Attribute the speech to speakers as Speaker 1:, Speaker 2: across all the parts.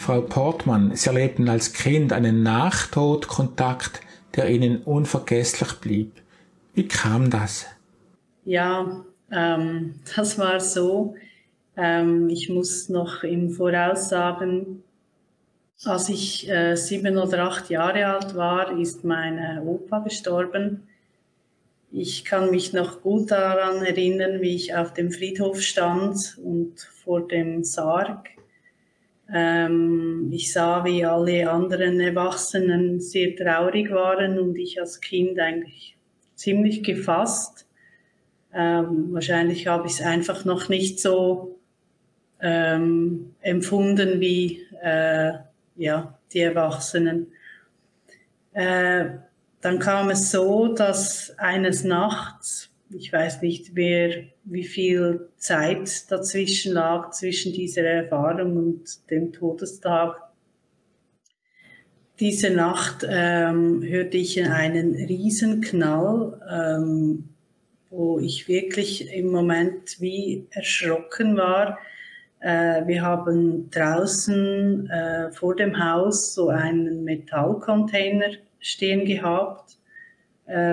Speaker 1: Frau Portmann, Sie erlebten als Kind einen Nachtodkontakt, der Ihnen unvergesslich blieb. Wie kam das?
Speaker 2: Ja, das war so. Ich muss noch im Voraus sagen, als ich 7 oder 8 Jahre alt war, ist mein Opa gestorben. Ich kann mich noch gut daran erinnern, wie ich auf dem Friedhof stand und vor dem Sarg. Ich sah, wie alle anderen Erwachsenen sehr traurig waren und ich als Kind eigentlich ziemlich gefasst. Wahrscheinlich habe ich es einfach noch nicht so empfunden wie die Erwachsenen. Dann kam es so, dass eines Nachts, ich weiß nicht mehr, wie viel Zeit dazwischen lag, zwischen dieser Erfahrung und dem Todestag. Diese Nacht hörte ich einen Riesenknall, wo ich wirklich im Moment wie erschrocken war. Wir haben draußen vor dem Haus so einen Metallcontainer stehen gehabt,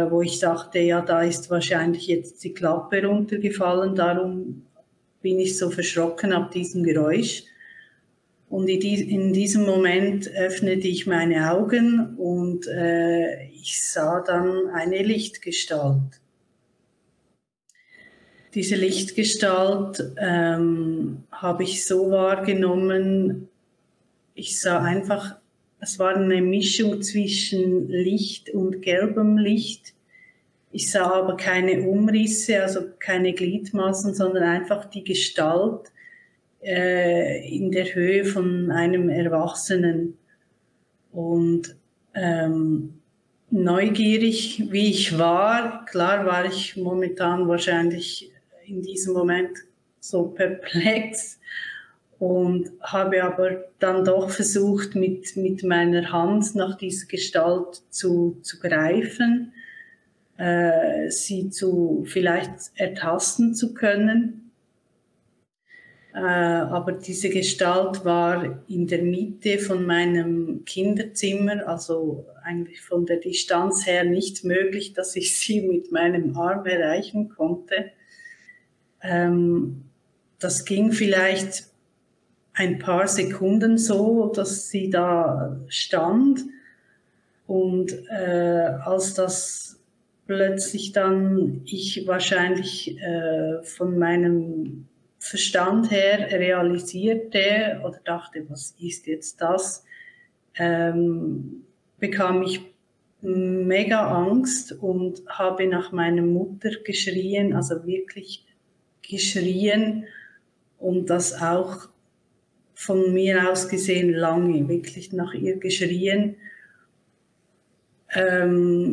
Speaker 2: wo ich dachte, ja, da ist wahrscheinlich jetzt die Klappe runtergefallen, darum bin ich so verschrocken ab diesem Geräusch. Und in diesem Moment öffnete ich meine Augen und ich sah dann eine Lichtgestalt. Diese Lichtgestalt habe ich so wahrgenommen, ich sah einfach, es war eine Mischung zwischen Licht und gelbem Licht. Ich sah aber keine Umrisse, also keine Gliedmaßen, sondern einfach die Gestalt in der Höhe von einem Erwachsenen. Und neugierig, wie ich war, klar war ich momentan wahrscheinlich in diesem Moment so perplex und habe aber dann doch versucht, mit meiner Hand nach dieser Gestalt zu greifen, sie vielleicht ertasten zu können. Aber diese Gestalt war in der Mitte von meinem Kinderzimmer, also eigentlich von der Distanz her nicht möglich, dass ich sie mit meinem Arm erreichen konnte. Das ging vielleicht ein paar Sekunden so, dass sie da stand. Und als das plötzlich dann ich wahrscheinlich von meinem Verstand her realisierte oder dachte, was ist jetzt das, bekam ich mega Angst und habe nach meiner Mutter geschrien, also wirklich geschrien und das auch von mir aus gesehen lange, wirklich nach ihr geschrien.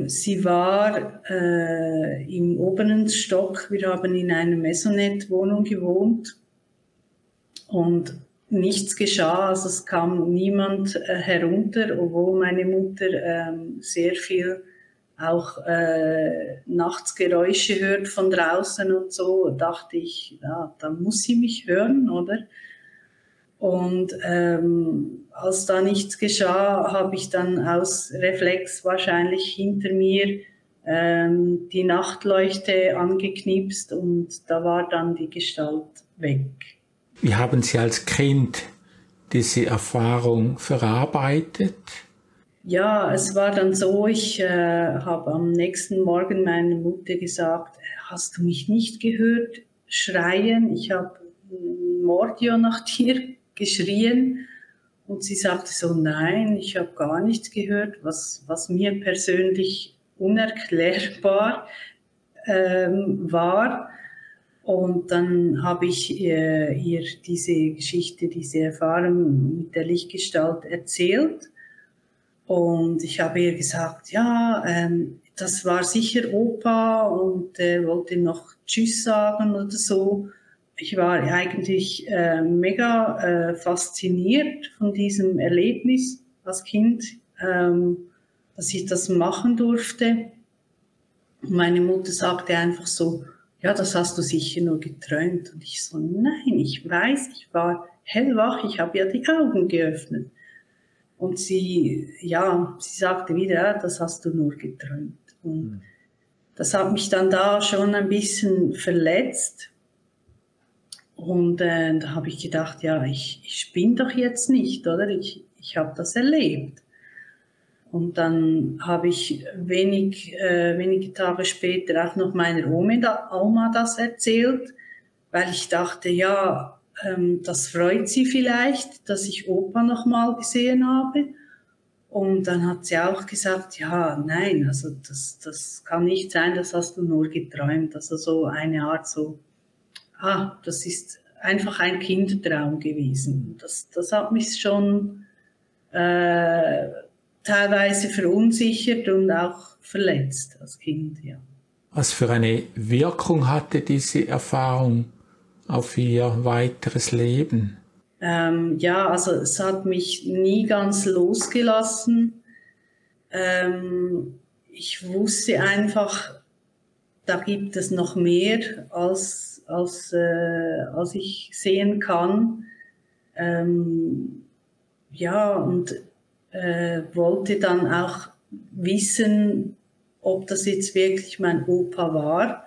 Speaker 2: Sie war im oberen Stock, wir haben in einer Maisonette-Wohnung gewohnt und nichts geschah, also es kam niemand herunter, obwohl meine Mutter sehr viel auch nachts Geräusche hört von draußen und so, dachte ich, ja, da muss sie mich hören, oder? Und als da nichts geschah, habe ich dann aus Reflex wahrscheinlich hinter mir die Nachtleuchte angeknipst und da war dann die Gestalt weg.
Speaker 1: Wie haben Sie als Kind diese Erfahrung verarbeitet?
Speaker 2: Ja, es war dann so, ich habe am nächsten Morgen meiner Mutter gesagt, hast du mich nicht gehört schreien? Ich habe Mordio nach dir geschrien und sie sagte so, nein, ich habe gar nichts gehört, was mir persönlich unerklärbar war. Und dann habe ich ihr diese Geschichte, diese Erfahrung mit der Lichtgestalt erzählt. Und ich habe ihr gesagt, ja, das war sicher Opa und er wollte noch Tschüss sagen oder so. Ich war eigentlich mega fasziniert von diesem Erlebnis als Kind, dass ich das machen durfte. Und meine Mutter sagte einfach so, ja, das hast du sicher nur geträumt. Und ich so, nein, ich weiß, ich war hellwach, ich habe ja die Augen geöffnet. Und sie sagte wieder, ja, das hast du nur geträumt. Und das hat mich dann da schon ein bisschen verletzt. Und da habe ich gedacht, ja, ich spinne doch jetzt nicht, oder? Ich habe das erlebt. Und dann habe ich wenige Tage später auch noch meiner Oma das erzählt, weil ich dachte, ja, das freut sie vielleicht, dass ich Opa noch mal gesehen habe. Und dann hat sie auch gesagt, ja, nein, also das kann nicht sein, das hast du nur geträumt. Also so eine Art so, das ist einfach ein Kindertraum gewesen. Das hat mich schon teilweise verunsichert und auch verletzt als Kind, ja.
Speaker 1: Was für eine Wirkung hatte diese Erfahrung auf Ihr weiteres Leben?
Speaker 2: Also es hat mich nie ganz losgelassen. Ich wusste einfach, da gibt es noch mehr, als ich sehen kann. Und wollte dann auch wissen, ob das jetzt wirklich mein Opa war.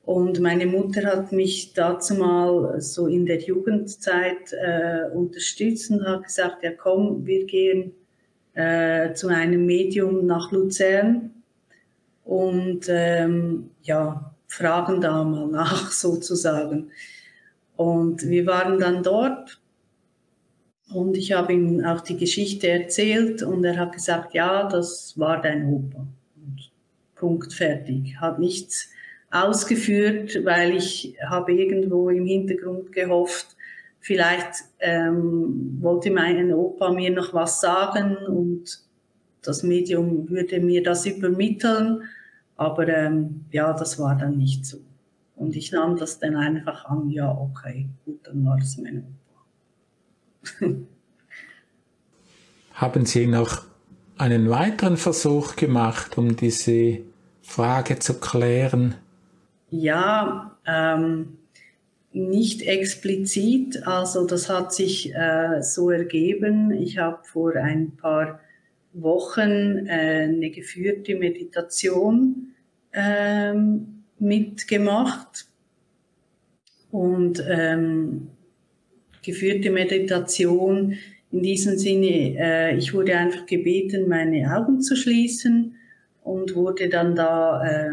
Speaker 2: Und meine Mutter hat mich dazu mal so in der Jugendzeit unterstützt und hat gesagt, ja komm, wir gehen zu einem Medium nach Luzern und fragen da mal nach sozusagen. Und wir waren dann dort und ich habe ihm auch die Geschichte erzählt und er hat gesagt, ja, das war dein Opa. Und Punkt, fertig. Hat nichts ausgeführt, weil ich habe irgendwo im Hintergrund gehofft, vielleicht wollte mein Opa mir noch was sagen und das Medium würde mir das übermitteln, aber das war dann nicht so. Und ich nahm das dann einfach an, ja, okay, gut, dann war es mein Opa.
Speaker 1: Haben Sie noch einen weiteren Versuch gemacht, um diese Frage zu klären?
Speaker 2: Ja, nicht explizit, also das hat sich so ergeben. Ich habe vor ein paar Wochen eine geführte Meditation mitgemacht und geführte Meditation in diesem Sinne, ich wurde einfach gebeten, meine Augen zu schließen und wurde dann da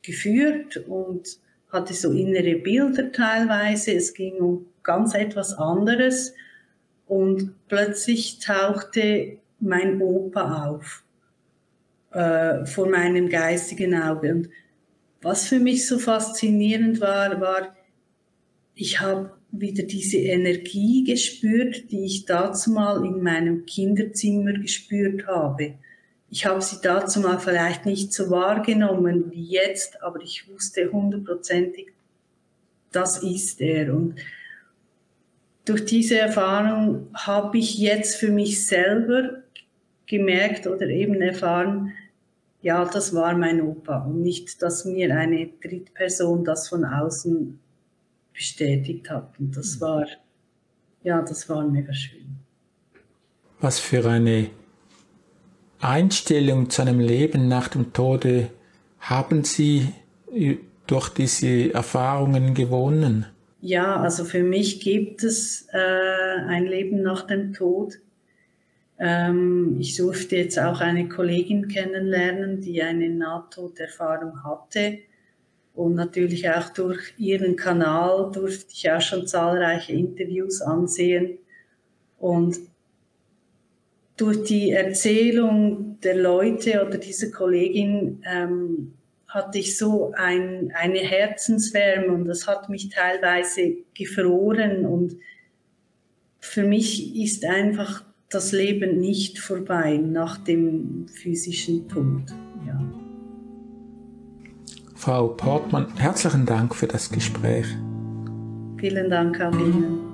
Speaker 2: geführt und hatte so innere Bilder teilweise. Es ging um ganz etwas anderes und plötzlich tauchte mein Opa auf vor meinem geistigen Auge. Und was für mich so faszinierend war, ich habe wieder diese Energie gespürt, die ich dazu mal in meinem Kinderzimmer gespürt habe. Ich habe sie dazu mal vielleicht nicht so wahrgenommen wie jetzt, aber ich wusste 100%, das ist er. Und durch diese Erfahrung habe ich jetzt für mich selber gemerkt oder eben erfahren, ja, das war mein Opa und nicht, dass mir eine Drittperson das von außen bestätigt hat. Und das war mega schön.
Speaker 1: Was für eine Einstellung zu einem Leben nach dem Tode haben Sie durch diese Erfahrungen gewonnen?
Speaker 2: Ja, also für mich gibt es ein Leben nach dem Tod. Ich durfte jetzt auch eine Kollegin kennenlernen, die eine Nahtoderfahrung hatte. Und natürlich auch durch ihren Kanal durfte ich auch schon zahlreiche Interviews ansehen. Und durch die Erzählung der Leute oder dieser Kollegin hatte ich so eine Herzenswärme und das hat mich teilweise gefroren. Und für mich ist einfach das Leben nicht vorbei nach dem physischen Tod. Ja.
Speaker 1: Frau Portmann, herzlichen Dank für das Gespräch.
Speaker 2: Vielen Dank auch Ihnen.